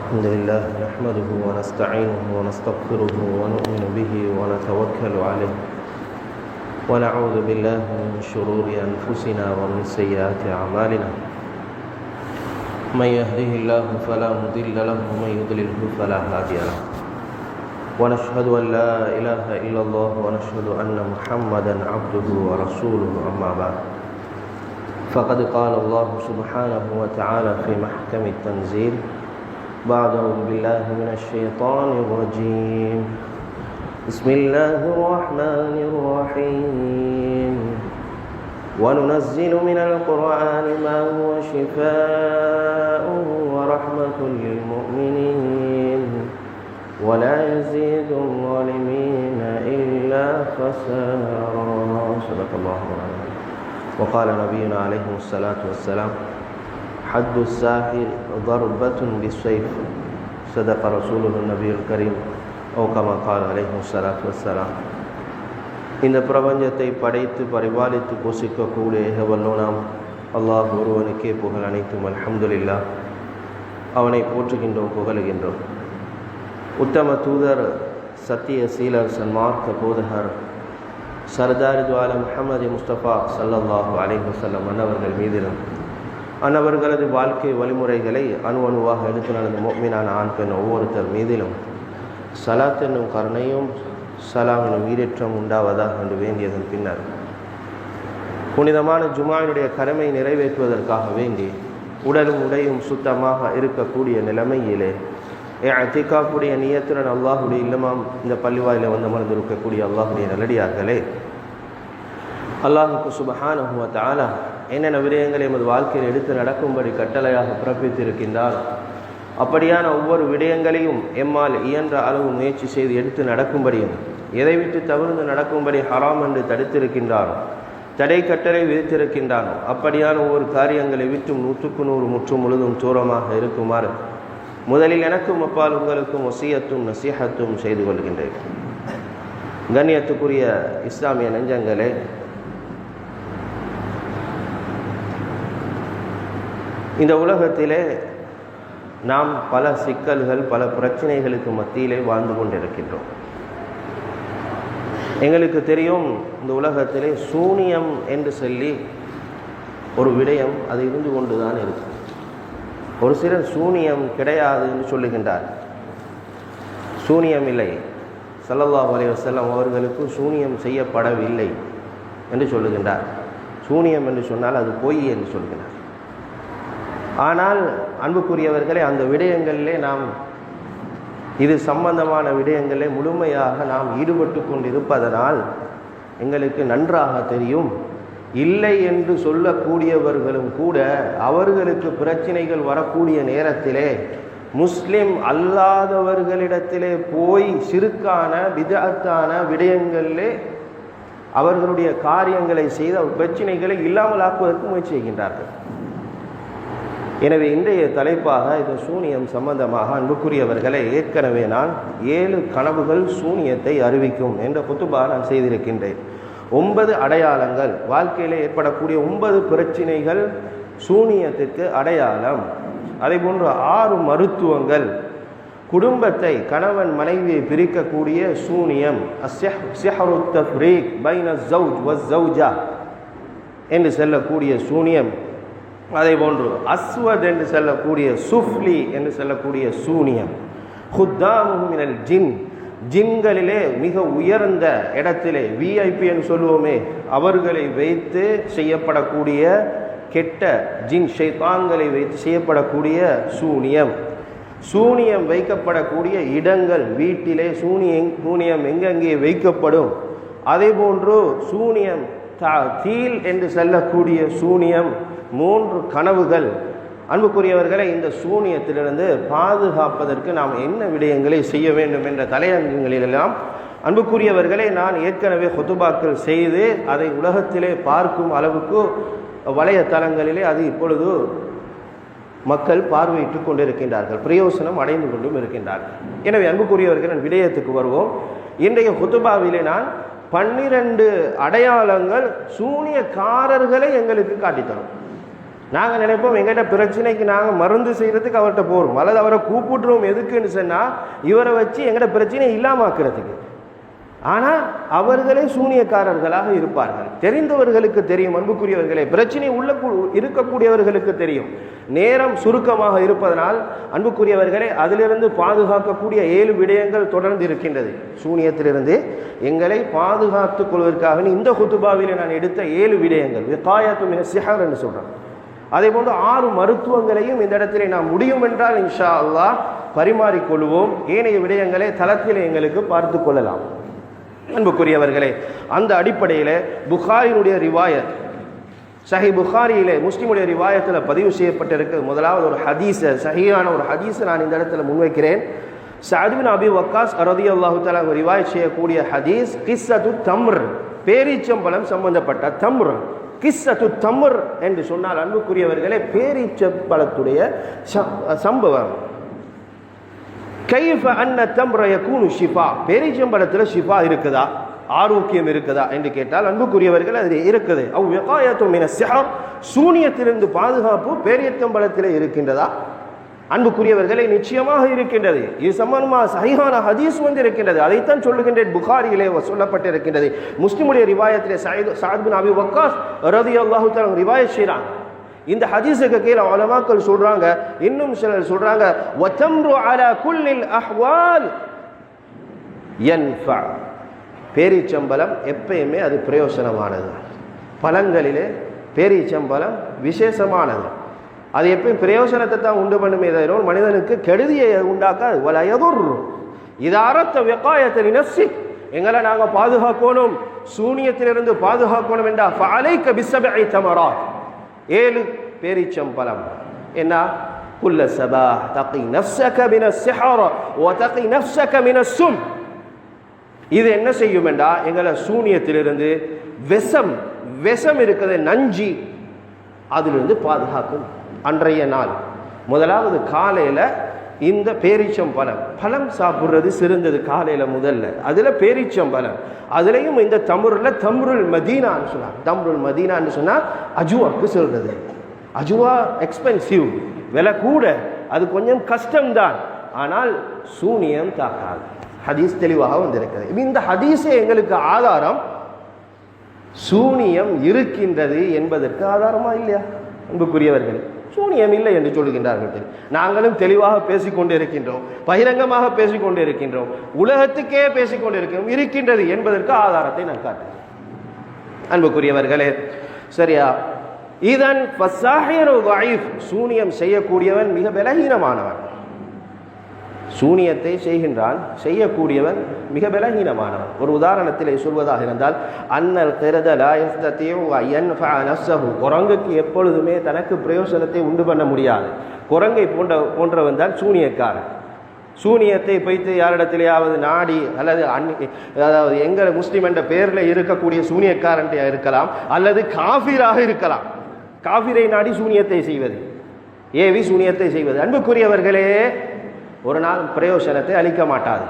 الحمد لله نحمده ونستعينه ونستغفره ونؤمن به ونتوكل عليه ونعوذ بالله من شرور أنفسنا ومن سيئات أعمالنا من يهده الله فلا مضل له ومن يضلله فلا هادي له ونشهد أن لا إله إلا الله ونشهد أن محمدا عبده ورسوله أما بعد فقد قال الله سبحانه وتعالى في محكم التنزيل بعد أعوذ بالله من الشيطان الرجيم بسم الله الرحمن الرحيم وننزل من القرآن ما هو شفاء ورحمة للمؤمنين ولا يزيد الظالمين إلا خسارا صدق الله العظيم وقال نبينا عليه الصلاة والسلام حد الساحر ضربة بالسيف صدق رسوله النبي الكريم أو كما قال عليه الصلاة والسلام இந்த பிரபஞ்சத்தை படைத்து பரிபாலித்து போஷிக்கக்கூடிய ஏகவல்லோனாம் அல்லாஹ் ஒருவனுக்கே புகழ் அனைத்தும் அல்ஹம்துலில்லாஹ். அவனை போற்றுகின்றோம், புகழுகின்றோம். உத்தம தூதர், சத்திய சீலர், சன்மார்க்க போதகர் சர்தார் துவால முஹம்மது முஸ்தபா ஸல்லல்லாஹு அலைஹி வஸல்லம் அன்னவர்கள் மீதிலும் அன்னவர்களது வாழ்க்கை வழிமுறைகளை அணுவாக எடுத்து நடந்த முஃமினான ஆண் பெண் ஒவ்வொருத்தர் மீதிலும் சலாத் என்னும் கருணையும் சலாம் என்னும் ஈரேற்றம் உண்டாவதாக என்று வேண்டியதன் பின்னர் புனிதமான ஜுமாவினுடைய கடமை நிறைவேற்றுவதற்காக வேண்டி உடலும் உடையும் சுத்தமாக இருக்கக்கூடிய நிலைமையிலே இஅ்திகாஃபுடைய நியத்துடன் அல்லாஹுடைய இல்லமாம் இந்த பள்ளிவாயில வந்து அமர்ந்திருக்கக்கூடிய அல்லாஹுடைய நல்லடியார்களே, அல்லாஹுக்கு சுப்ஹானஹு வ தஆலா என்னென்ன விடயங்களை எமது வாழ்க்கையில் எடுத்து நடக்கும்படி கட்டளையாக பிறப்பித்திருக்கின்றார். அப்படியான ஒவ்வொரு விடயங்களையும் எம்மால் இயன்ற அளவு முயற்சி செய்து எடுத்து நடக்கும்படியும் எதை விட்டு தவிர்த்து நடக்கும்படி ஹராம் என்று தடுத்திருக்கின்றானோ, தடை கட்டளை விதித்திருக்கின்றானோ அப்படியான ஒவ்வொரு காரியங்களை விட்டும் 100% முற்றும் முழுதும் தூரமாக இருக்குமாறு முதலில் எனக்கும் அப்பால் உங்களுக்கும் வசியத்தும் நசீஹத்தும் செய்து கொள்கின்றேன். கண்ணியத்துக்குரிய இஸ்லாமிய நெஞ்சங்களே, இந்த உலகத்திலே நாம் பல சிக்கல்கள், பல பிரச்சனைகளுக்கு மத்தியிலே வாழ்ந்து கொண்டிருக்கின்றோம். எங்களுக்கு தெரியும், இந்த உலகத்திலே சூனியம் என்று சொல்லி ஒரு விடயம் அது இருந்து கொண்டுதான் இருக்கும். ஒரு சிலர் சூனியம் கிடையாது என்று சொல்லுகின்றார். சூனியம் இல்லை, ஸல்லல்லாஹு அலைஹி வஸல்லம் அவர்களுக்கு சூனியம் செய்யப்படவில்லை என்று சொல்லுகின்றார். சூனியம் என்று சொன்னால் அது பொய் என்று சொல்லுகின்றார். ஆனால் அன்புக்குரியவர்களே, அந்த விடயங்களிலே நாம் இது சம்பந்தமான விடயங்களிலே முழுமையாக நாம் ஈடுபட்டு கொண்டிருப்பதனால் எங்களுக்கு நன்றாக தெரியும், இல்லை என்று சொல்லக்கூடியவர்களும் கூட அவர்களுக்கு பிரச்சனைகள் வரக்கூடிய நேரத்திலே முஸ்லிம் அல்லாதவர்களிடத்திலே போய் சிறுக்கான பிதஅத்தான விடயங்களிலே அவர்களுடைய காரியங்களை செய்து பிரச்சனைகளை இல்லாமல் ஆக்குவதற்கு முயற்சி செய்கின்றார்கள். எனவே இன்றைய தலைப்பாக இந்த சூனியம் சம்பந்தமாக அன்புக்குரியவர்களை ஏற்கனவே நான் 7 கனவுகள் சூனியத்தை அறிவிக்கும் என்ற குத்துபா நான் செய்திருக்கின்றேன். 9 அடையாளங்கள், வாழ்க்கையில் ஏற்படக்கூடிய 9 பிரச்சினைகள் சூனியத்திற்கு அடையாளம். அதே போன்று 6 மருத்துவங்கள், குடும்பத்தை கணவன் மனைவியை பிரிக்கக்கூடிய சூனியம், சிஹ்ரு தஃப்ரீக் பைன ஸௌஜ் வஸ்ஸௌஜா என்று சொல்லக்கூடிய சூனியம். அதே போன்று அஸ்வத் என்று சொல்லக்கூடிய சுஃப்லி என்று சொல்லக்கூடிய சூனியம், ஹுத்தாமுஹு மினல் ஜின், ஜின்களிலே மிக உயர்ந்த இடத்திலே விஐபி என்று சொல்லுவோமே அவர்களை வைத்து செய்யப்படக்கூடிய கெட்ட ஜின் ஷைத்தான்களை வைத்து செய்யப்படக்கூடிய சூனியம். சூனியம் வைக்கப்படக்கூடிய இடங்கள், வீட்டிலே சூனியம் எங்கெங்கே வைக்கப்படும். அதே போன்று சூனியம் தீல் என்று சொல்லக்கூடிய சூனியம். 3 கனவுகள். அன்புக்குரியவர்களை, இந்த சூனியத்திலிருந்து பாதுகாப்பதற்கு நாம் என்ன விடயங்களை செய்ய வேண்டும் என்ற தலையங்கங்களிலெல்லாம் அன்புக்குரியவர்களை நான் ஏற்கனவே ஹுதுபாக்கள் செய்து அதை உலகத்திலே பார்க்கும் அளவுக்கு வலைத்தளங்களிலே அது இப்பொழுது மக்கள் பார்வையிட்டு கொண்டிருக்கின்றார்கள், பிரயோசனம் அடைந்து கொண்டும் இருக்கின்றார்கள். எனவே அன்புக்குரியவர்கள் விடயத்துக்கு வருவோம். இன்றைய ஹுதுபாவிலே நான் 12 அடையாளங்கள் சூனியக்காரர்களை எங்களுக்கு காட்டித்தரும். நாங்கள் நினைப்போம் எங்கிட்ட பிரச்சனைக்கு நாங்கள் மருந்து செய்கிறதுக்கு அவர்கிட்ட போகிறோம், அல்லது அவரை கூப்பிட்டுருவோம். எதுக்குன்னு சொன்னால் இவரை வச்சு எங்கிட்ட பிரச்சனை இல்லாமாக்குறதுக்கு. ஆனால் அவர்களே சூனியக்காரர்களாக இருப்பார்கள். தெரிந்தவர்களுக்கு தெரியும், அன்புக்குரியவர்களே, பிரச்சனை உள்ள இருக்கக்கூடியவர்களுக்கு தெரியும். நேரம் சுருக்கமாக இருப்பதனால் அன்புக்குரியவர்களே, அதிலிருந்து பாதுகாக்கக்கூடிய 7 விடயங்கள் தொடர்ந்து இருக்கின்றது. சூனியத்திலிருந்து எங்களை பாதுகாத்துக் கொள்வதற்காக இந்த குத்துபாவில் நான் எடுத்த 7 விடயங்கள், விகாயத்து மின சிஹர் என்று சொல்கிறேன். அதே போன்று 6 மருத்துவங்களையும் இந்த இடத்திலே நாம் முடியும் என்றால் இன்ஷா அல்லாஹ் பரிமாறிக்கொள்வோம். ஏனைய விடயங்களை தளத்தில் எங்களுக்கு பார்த்து கொள்ளலாம். அன்புக்குரியவர்களே, அந்த அடிப்படையில் புகாரினுடைய ரிவாயத், சஹி புகாரியிலே முஸ்லிமுடைய ரிவாயத்தில் பதிவு செய்யப்பட்டிருக்கு. முதலாவது ஒரு ஹதீஸை, சஹியான ஒரு ஹதீஸை நான் இந்த இடத்துல முன்வைக்கிறேன். சஅத் பின் அபி வக்காஸ் ரலியல்லாஹு தஆலா ரிவாயத் செய்யக்கூடிய ஹதீஸ், கிஸ்ஸத்து தம்ர், பேரீச்சம்பழம் சம்பந்தப்பட்ட தம்ர். கிஸ்ஸத்து தம்ர் என்று சொன்னால் அன்புக்குரியவர்களே, பேரீச்சம்பழத்துடைய சம்பவம். கைஃப அன்ன தம்ர யகூனு ஷிஃபா, பேரீச்சம்பழத்தில் ஷிஃபா இருக்குதா, ஆரோக்கியம் இருக்குதா என்று கேட்டால் அன்புக்குரியவர்கள் அது இருக்குது. அவ் விகாயத்து மின சிஹர், சூனியத்திலிருந்து பாதுகாப்பு பேரீச்சம்பழத்திலே இருக்கின்றதா? அன்புக்குரியவர்களை நிச்சயமாக இருக்கின்றது. இது சம்பந்தமாக சஹீஹான ஹதீஸ் இருக்கின்றது. அதைத்தான் சொல்லுகின்றேன், புகாரியிலே சொல்லப்பட்டிருக்கின்றது. முஸ்லிமுடைய ரிவாயத்திலே சஅத் பின் அபி வக்காஸ் ரலியல்லாஹு தஆலா ரிவாயத் செய்றாங்க. இந்த ஹதீஸுக்கு கீழே உலமாக்கள் சொல்றாங்க, இன்னும் சிலர் சொல்றாங்க, வதம்ரு அலா குல்லில் அஹ்வால் யன்ஃபா, பேரீச்சம்பழம் எப்பயுமே அது பிரயோசனமானது. பழங்களிலே பேரீச்சம்பழம் விசேஷமானது. அது எப்பயும் பிரயோசனத்தை தான் உண்டு பண்ணுமே தவிர மனிதனுக்கு கெடுதியை உண்டாக்காது. வல யதுர் இதா அரத்த விகாயத்த லினஃப்ஸிக், எங்களை நாங்கள் பாதுகாக்கணும், சூனியத்திலிருந்து பாதுகாக்கணும் என்றா ஃபஅலைக பிஸ்ஸப்இ தமராத், 7 பேரீச்சம்பழம். என்ன? குல்ல சபாஹ் தகி நஃப்ஸக மினஸ் சிஹர் வ தகி நஃப்ஸக மினஸ் சும். இது என்ன செய்யும் என்றா எங்களை சூனியத்திலிருந்து, விஷம் இருக்கிறது, நஞ்சி, அதிலிருந்து பாதுகாக்கும். அன்றைய நாள் முதலாவது காலையில் இந்த பேரீச்சம்பழம் பழம் சாப்பிட்றது சிறந்தது. காலையில் முதல்ல அதில் பேரீச்சம்பழம், அதுலேயும் இந்த தம்ருல் மதீனான்னு சொன்னார். தம்ருல் மதீனான்னு சொன்னால் அஜுவாக்கு சொல்கிறது. அஜுவா எக்ஸ்பென்சிவ், விலை கூட, அது கொஞ்சம் கஷ்டம்தான், ஆனால் சூனியம் தாக்காது. ஹதீஸ் தெளிவாக வந்திருக்கிறது. இந்த ஹதீஸே எங்களுக்கு ஆதாரம், சூனியம் இருக்கின்றது என்பதற்கு ஆதாரமா இல்லையா? அன்புக்குரியவர்கள், சூனியம் இல்லை என்று சொல்லுகின்றார்கள். நாங்களும் தெளிவாக பேசிக்கொண்டு இருக்கின்றோம், பகிரங்கமாக பேசிக்கொண்டு இருக்கின்றோம், உலகத்துக்கே பேசிக்கொண்டு இருக்கிறோம். இருக்கின்றது என்பதற்கு ஆதாரத்தை நான் காட்டுகிறேன். அன்புக்குரியவர்களே, சரியா? இதன் சூனியம் செய்யக்கூடியவன் மிக பலகீனமானவன். சூனியத்தை செய்கின்றான், செய்யக்கூடியவன் மிக பலகீனமானவன். ஒரு உதாரணத்திலே சொல்வதாக இருந்தால், அன்னல் கிரத லா யஸ்ததிஉ அன் யன்ஃபஅ நஃப்ஸஹு, குரங்குக்கு எப்பொழுதுமே தனக்கு பிரயோசனத்தை உண்டு பண்ண முடியாது. குரங்கை போன்றவன் தான் சூனியக்காரன். சூனியத்தை வைத்து யாரிடத்திலேயாவது நாடி, அல்லது அதாவது எங்கள் முஸ்லிம் என்ற பெயரில் இருக்கக்கூடிய சூனியக்காரன் இருக்கலாம், அல்லது காஃபிராக இருக்கலாம். காஃபிரை நாடி சூனியத்தை செய்வது, ஏவி சூனியத்தை செய்வது அன்புக்குரியவர்களே ஒரு நாள் பிரயோசனத்தை அளிக்க மாட்டாது.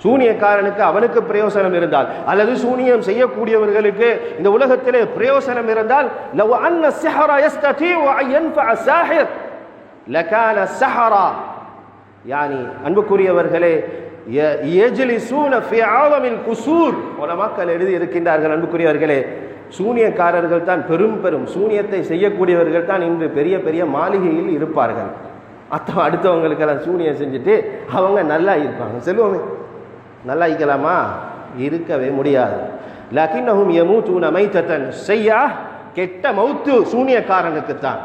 சூனியக்காரனுக்கு அவனுக்கு பிரயோசனம் இருந்தால், அல்லது சூனியம் செய்யக்கூடியவர்களுக்கு இந்த உலகத்திலே பிரயோசனம் இருந்தால், லவ் அன்ன ஸஹர யஸ்ததீஉ அன் யன்ஃபஅ ஸாஹிர் லகான ஸஹரா, யானி அன்புக்குரியவர்களே, யஜ்லிஸூன ஃபீ ஆலமில் குசூர், உலமாக்கள் எழுதி இருக்கின்றார்கள். அன்புக்குரியவர்களே, சூனியக்காரர்கள் தான் பெரும் சூனியத்தை செய்யக்கூடியவர்கள் தான் இன்று பெரிய பெரிய மாளிகையில் இருப்பார்கள். அடுத்தவங்களுக்கெல்லாம் சூனியம் செஞ்சுட்டு அவங்க நல்லா இருப்பாங்க. செல்வமே, நல்லா இருக்கலாமா? இருக்கவே முடியாது. லக்கின்னஹும் யமூதுன மைத்தன், செய்யா கெட்ட மௌத்து சூனியக்காரனுக்குத்தான்.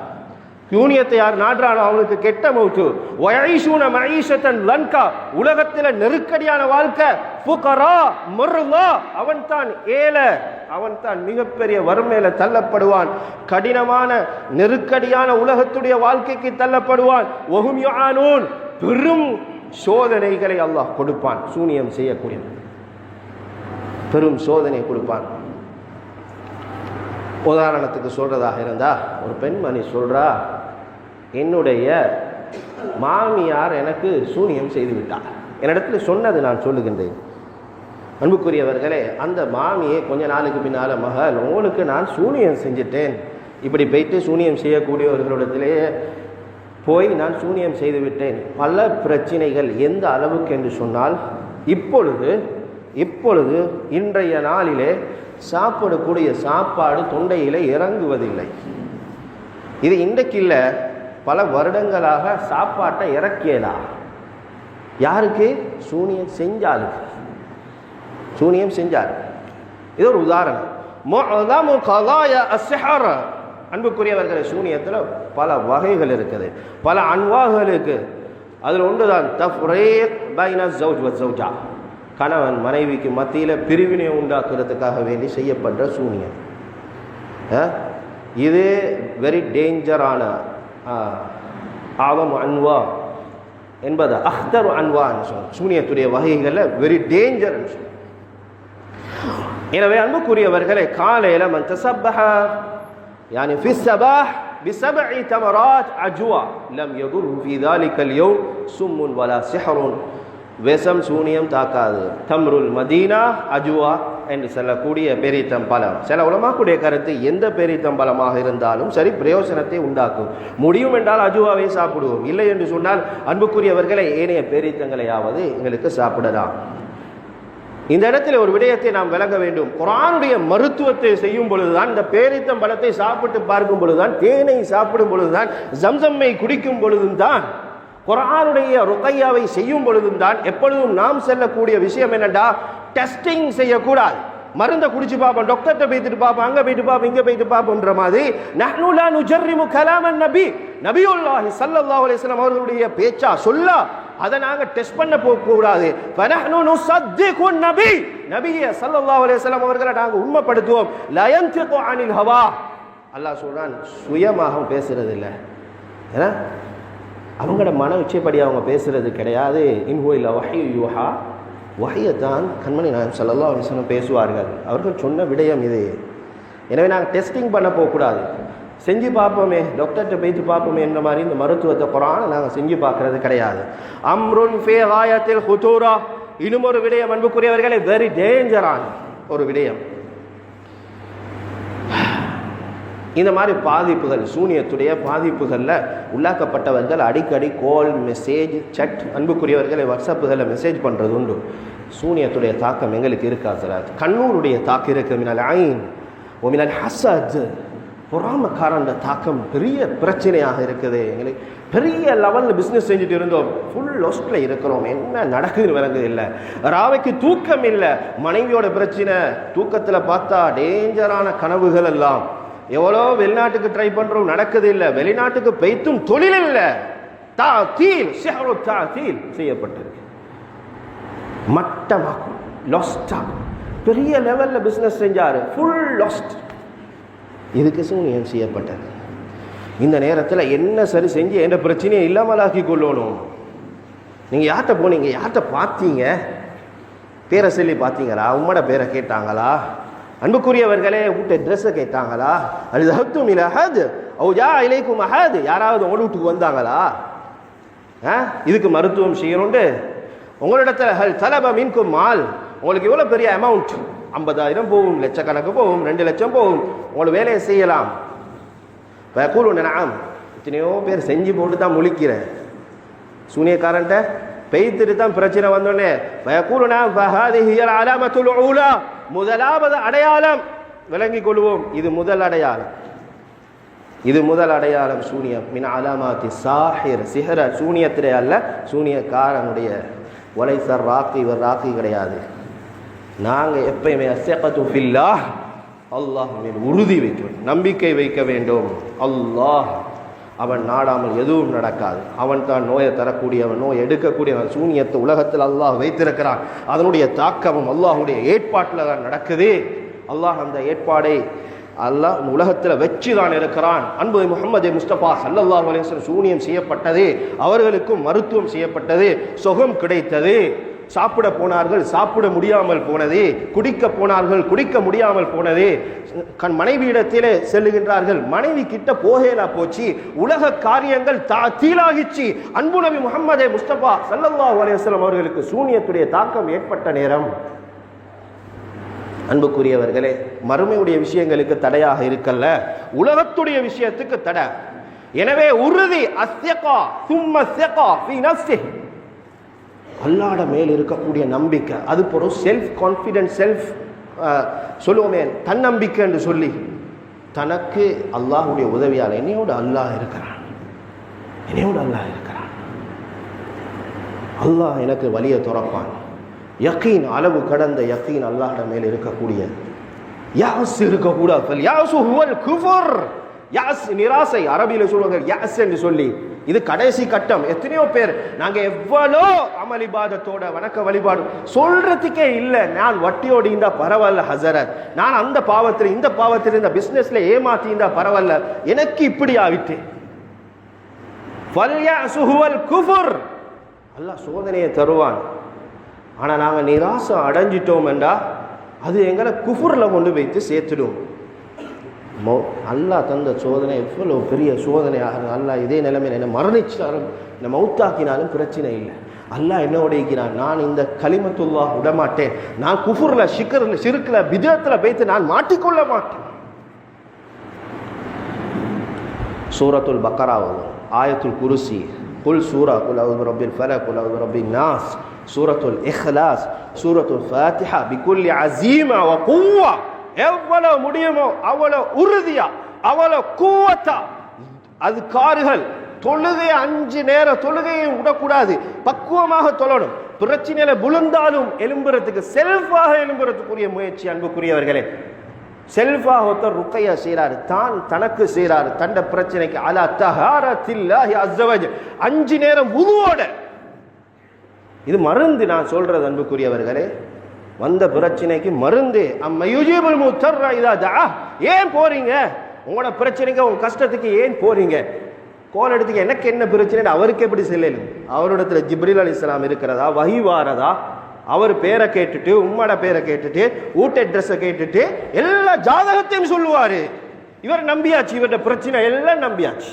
சூனியத்தை யார் நாடுறானோ அவனுக்கு கெட்ட மௌத்து. வயஈஷூன மஈஷத்தன் லன்கா, உலகத்தில் நெருக்கடியான வாழ்க்கை. ஃபுகரா முர்லா, அவன் தான் ஏழை, அவன் தான் மிகப்பெரிய வறுமையில தள்ளப்படுவான். கடினமான நெருக்கடியான உலகத்துடைய வாழ்க்கைக்கு தள்ளப்படுவான். வஹும் யுஆனூன், பெரும் சோதனைகளை அல்லாஹ் கொடுப்பான். சூனியம் செய்யக்கூடிய பெரும் சோதனை கொடுப்பான். உதாரணத்துக்கு சொல்றதாக இருந்தா, ஒரு பெண்மணி சொல்றா, என்னுடைய மாமியார் எனக்கு சூனியம் செய்து விட்டார். என்னிடத்துல சொன்னது நான் சொல்லுகின்றேன். அன்புக்குரியவர்களே, அந்த மாமியை கொஞ்ச நாளுக்கு பின்னால, மகள் உங்களுக்கு நான் சூனியம் செஞ்சிட்டேன் இப்படி போயிட்டு சூனியம் செய்யக்கூடியவர்களிடத்திலேயே போய் நான் சூனியம் செய்து விட்டேன். பல பிரச்சனைகள். எந்த அளவுக்கு என்று சொன்னால், இப்பொழுது இன்றைய நாளிலே சாப்பிடக்கூடிய சாப்பாடு தொண்டையில் இறங்குவதில்லை. இது இன்றைக்கு இல்லை, பல வருடங்களாக சாப்பாட்டை இறக்கியதா. யாருக்கு? சூனியம் செஞ்சார். இது ஒரு உதாரணம். அன்புக்குரியவர்களை, சூனியத்தில் பல வகைகள் இருக்குது, பல அன்வாகள் இருக்கு. அதில் ஒன்றுதான் தஃப்ரீக் பைன ஸௌஜ் வ ஸௌஜா, கணவன் மனைவிக்கு மத்தியில் பிரிவினை உண்டாக்குறதுக்காக வேண்டி செய்யப்படுற சூனியம். இது வெரி டேஞ்சரான ஆவம் அன்வா என்பது அஹ்தர் அன்வான்னு சொல்லுவோம். சூனியத்துடைய வகைகளில் வெரி டேஞ்சர்னு சொல்லுவோம். எனவே அன்புக்குரியவர்களை, காலையில் மன் தஸப்பஹ يعني في الصباح ب7 تمرات عجوة لم يضر في ذلك اليوم سم ولا سحر. விஷம் சூனியம் தாக்காது. தம்ருல் மதீனா அஜுவா என்று சொல்லக்கூடிய பேரித்தம்பழம். சில உலமாக்குடைய கருத்து, எந்த பேரித்தம்பழமாக இருந்தாலும் சரி பிரயோசனத்தை உண்டாக்கும். முடியும் என்றால் அஜுவாவை சாப்பிடுவோம். இல்லை என்று சொன்னால் அன்புக்குரியவர்களை, ஏனைய பேரித்தங்களையாவது எங்களுக்கு சாப்பிடலாம். இந்த இடத்துல ஒரு விடயத்தை நாம் விளங்க வேண்டும். குர்ஆனுடைய மருத்துவத்தை செய்யும் பொழுதுதான், இந்த பேரித்தம் பழத்தை சாப்பிட்டு பார்க்கும் பொழுதுதான், தேனை சாப்பிடும் பொழுதுதான், ஜம்சம்மை குடிக்கும் பொழுதும் தான், குர்ஆனுடைய ருக்கையாவை செய்யும் பொழுதும் தான், எப்பொழுதும் நாம் செல்லக்கூடிய விஷயம் என்னடா, டெஸ்டிங் செய்யக்கூடாது. மருந்தை குடிச்சு பார்ப்போம், டாக்டர்கிட்ட போயிட்டு பார்ப்போம், அங்கே போயிட்டு பார்ப்போம், இங்கே போயிட்டு பார்ப்போன்ற மாதிரி, நஹ்னு லா நுஜர்ரிமு கலாமன் நபி, நபியுல்லாஹி ஸல்லல்லாஹு அலைஹி வஸல்லம் அவர்களுடைய பேச்சா சொல்லா அதை நாங்கள் டெஸ்ட் பண்ண போகக்கூடாது. ஃபனஹ்னு நுஸத்திகு நபி, நபியே ஸல்லல்லாஹு அலைஹி வஸல்லம் அவர்களை நாங்கள் உண்மைப்படுத்துவோம். லா யன்திகு அனில் ஹவா, அல்லாஹ் சொல்றான், சுயமாக பேசுறது இல்லை, ஏன்னா அவங்களோட மன உச்சைப்படி அவங்க பேசுறது கிடையாது. இன் ஹுவ இல்லா வஹ்யு யூஹா, வஹ்யத்தான் கண்மணி நாயகம் ஸல்லல்லாஹு அலைஹி வஸல்லம் பேசுவார்கள். அவர்கள் சொன்ன விடயம் இது. எனவே நாங்கள் டெஸ்டிங் பண்ண போகக்கூடாது. செஞ்சு பார்ப்போமே, டாக்டர்கிட்ட போயிட்டு பார்ப்போமே என்ற மாதிரி இந்த மருத்துவத்தை குர்ஆனை நாங்கள் செஞ்சு பார்க்கறது கிடையாது. அம்ருன் ஃபீ காயத்தில் ஹுதூரா, இன்னும் ஒரு விடயம் அன்புக்குரியவர்களே, வெரி டேஞ்சரான ஒரு விடயம். இந்த மாதிரி பாதிப்புகள், சூனியத்துடைய பாதிப்புகளில் உள்ளாக்கப்பட்டவர்கள் அடிக்கடி கோல், மெசேஜ், சட், அன்புக்குரியவர்களை வாட்ஸ்அப்புகளில் மெசேஜ் பண்ணுறது உண்டு. சூனியத்துடைய தாக்கம் எங்களுக்கு இருக்கா சார்? கண்ணூருடைய தாக்கம் இருக்கு, மினல் ஐன் ஓ மினல் ஹஸத், பொறாமக்காரன் தாக்கம் பெரிய பிரச்சனையாக இருக்குது. எங்களுக்கு பெரிய லெவலில் பிஸ்னஸ் செஞ்சுட்டு இருந்தோம், ஃபுல் லாஸ்ட்ல இருக்கிறோம், என்ன நடக்குதுன்னு விளங்குது இல்லை. ராவைக்கு தூக்கம் இல்லை, மனைவியோட பிரச்சனை, தூக்கத்தில் பார்த்தா டேஞ்சரான கனவுகள் எல்லாம். எவ்வளோ வெளிநாட்டுக்கு ட்ரை பண்ணுறோம், நடக்குது இல்லை. வெளிநாட்டுக்கு பெய்த்தும் தொழில் இல்லை. தாத்தீல் செய்யப்பட்டிருக்கு. மட்டமாக்கும், லாஸ்டாகும். பெரிய லெவலில் பிஸ்னஸ் செஞ்சாரு, ஃபுல் லாஸ்ட். இதுக்கு சூனியம் செய்யப்பட்டது. இந்த நேரத்தில் என்ன சரி செஞ்சு எந்த பிரச்சனையை இல்லாமலாக்கி கொள்ளணும். நீங்கள் யார்கிட்ட போனீங்க, யார்கிட்ட பார்த்தீங்க, பேரை சொல்லி பார்த்தீங்களா, உம்மோட பேரை கேட்டாங்களா, அன்புக்குரியவர்களே வீட்டு ட்ரெஸ்ஸை கேட்டாங்களா, அது ஹத்தும் இல்லை அஹத் ஔஜா இலைக்கும் அஹத், யாராவது உங்களோட வீட்டுக்கு வந்தாங்களா? இதுக்கு மருத்துவம் செய்யணுண்டு. உங்களிடத்துல ஹல் தலப மின்கும் மால், உங்களுக்கு எவ்வளோ பெரிய அமௌண்ட், 50,000 போகும், லட்சக்கணக்கு போகும், 2 லட்சம் போகும், உங்களுக்கு வேலையை செய்யலாம். கூறு நாம் எத்தனையோ பேர் செஞ்சு போட்டு தான் முழிக்கிறேன். சூனியக்காரன்ட்ட பெய்த்துட்டு தான் பிரச்சனை வந்தோடனே கூறு நாம் முதலாவது அடையாளம் விளங்கிக் கொள்வோம். இது முதல் அடையாளம், இது முதல் அடையாளம். சூனியம் மின் அலாமாத்தி சாஹிர், சிஹர சூனியத்திலே அல்ல, சூனியக்காரனுடைய வலைசர் ராக்கி, இவர் ராக்கி கிடையாது. நாங்கள் எப்பயுமே அஸ்ஸகத்து ஃபில்லாஹ், அல்லாஹ் மீது உறுதி வைக்க வேண்டும், நம்பிக்கை வைக்க வேண்டும். அல்லாஹ் அவன் நாடாமல் எதுவும் நடக்காது. அவன் தான் நோயை தரக்கூடியவன், நோய் எடுக்கக்கூடியவன். சூனியத்தை உலகத்தில் அல்லாஹ் வைத்திருக்கிறான். அதனுடைய தாக்கமும் அல்லாஹுடைய ஏற்பாட்டில் தான் நடக்குது. அல்லாஹ் அந்த ஏற்பாடை அல்லாஹ் உலகத்தில் வச்சு தான் இருக்கிறான். அன்பு முஹம்மது முஸ்தபா ஸல்லல்லாஹு அலைஹி வஸல்லம் சூனியம் செய்யப்பட்டது, அவர்களுக்கும் மருத்துவம் செய்யப்பட்டது, சுகம் கிடைத்தது. சாப்பிட போனார்கள், சாப்பிட முடியாமல் போனது. குடிக்க போனார்கள், குடிக்க முடியாமல் போனது. மனைவியிடத்திலே செல்லுகின்றார்கள், மனைவி கிட்ட போகலா போச்சு. உலக காரியங்கள் தீலாகிச்சு. அன்பு நபி முஹம்மது முஸ்தபா ஸல்லல்லாஹு அலைஹி வஸல்லம் அவர்களுக்கு சூனியத்துடைய தாக்கம் ஏற்பட்ட நேரம் அன்புக்குரியவர்களே, மறுமையுடைய விஷயங்களுக்கு தடையாக இருக்கல்ல, உலகத்துடைய விஷயத்துக்கு தடை. எனவே உறுதி அஸ்யகா சும்ம ஸகா ஃபீ நஃப்ஸிஹி, அல்லாஹ்ட மேல் இருக்கக்கூடிய நம்பிக்கை, அது ஒரு செல்ஃப் கான்ஃபிடன்ஸ், செல்ஃப் சொல்லுவோமே தன்னம்பிக்கை என்று சொல்லி, தனக்கு அல்லாஹ்வுடைய உதவியால் என்னையோடு அல்லாஹ் இருக்கிறான், என்னையோடு அல்லாஹ் இருக்கிறான், அல்லாஹ் எனக்கு வழியை துறப்பான். யகீன், அளவு கடந்த யகீன் அல்லாஹ்ட மேல் இருக்கக்கூடிய யாஸ் இருக்கக்கூடாது. யாசு ஹுவல் குஃபர், யாஸ் நிராசை, அரபியில் சொல்லுவாங்க யாஸ் என்று சொல்லி. இது கடைசி கட்டம். எத்தனையோ பேர் நாங்க எவ்வளோ அமளிபாதத்தோட வணக்க வழிபாடு சொல்றதுக்கே இல்லை, நான் வட்டியோடு இருந்தா பரவாயில்ல ஹசரத், நான் அந்த பாவத்தில் இந்த பாவத்தில் இந்த பிசினஸ்ல ஏமாத்தி இருந்தா பரவாயில்ல, எனக்கு இப்படி ஆகிட்டு. அல்லாஹ் சோதனையை தருவான். ஆனா நாங்க நிராசை அடைஞ்சிட்டோம் என்றா அது எங்களை குஃபுர்ல கொண்டு வைத்து சேர்த்துடும். அல்லாஹ் தந்த சோதனை எவ்வளவு பெரிய சோதனையாக, அல்லாஹ் இதே நிலைமையில் என்ன மரணிச்சாலும் என்னை மௌத்தாக்கினாலும் பிரச்சனை இல்லை. அல்லாஹ் என்ன உடைக்கிறான், நான் இந்த கலிமத்துல்லாஹ் விடமாட்டேன், நான் குஃபுர்ல ஷிர்க்ல பிதத்துல வைத்து நான் மாட்டிக்கொள்ள மாட்டேன். சூரத்துல் பக்கரா, ஆயத்துல் குர்சி, குல் சூரா, குல் அஊது பிரப்பில் ஃபலக், குல் அஊது பிரப்பின் நாஸ், சூரத்துல் இஹ்லாஸ், சூரத்துல் ஃபாத்திஹா பிகுல்லி அஸீமா வ குவ்வா, எவ்வளவு முடியுமோ அவ்வளவு உறுதியா அவ்வளவு கூவத்தா அதுக்கார்கள். தொழுகை 5 நேர தொழுகையும் விடக்கூடாது, பக்குவமாக தொழணும். பிரச்சனையில விழுந்தாலும் எழும்புறதுக்கு செல்ஃபாக எழும்புறதுக்குரிய முயற்சி. அன்புக்குரியவர்களே, செல்ஃபாக ஒருத்தர் ருக்கையா செய்யறாரு, தான் தனக்கு செய்யறாரு, தண்ட பிரச்சனைக்கு அலா தஹாரத்தில்லாஹி அஸ்ஸவஜ் 5 நேரம் வுதுவோட. இது மருந்து நான் சொல்றது அன்புக்குரியவர்களே, வந்த பிரச்சனைக்கு மருந்து. அம்மையுஜீபுல் முத்தர்ர இதா தஆ. ஏன் போறீங்க உங்களோட பிரச்சனைக்கு, உங்க கஷ்டத்துக்கு ஏன் போறீங்க? கோல் எடுத்துக்க, எனக்கு என்ன பிரச்சனை அவருக்கு எப்படி செல்லலும்? அவரிடத்துல ஜிப்ரீல் அலைஹிஸ்ஸலாம் இருக்கிறதா, வஹி வாரதா? அவர் பேரை கேட்டுட்டு, உம்மோட பேரை கேட்டுட்டு, ஊட்ட அட்ரஸை கேட்டுட்டு எல்லா ஜாதகத்தையும் சொல்லுவாரு. இவர் நம்பியாச்சு, இவருடைய பிரச்சனை எல்லாம் நம்பியாச்சு.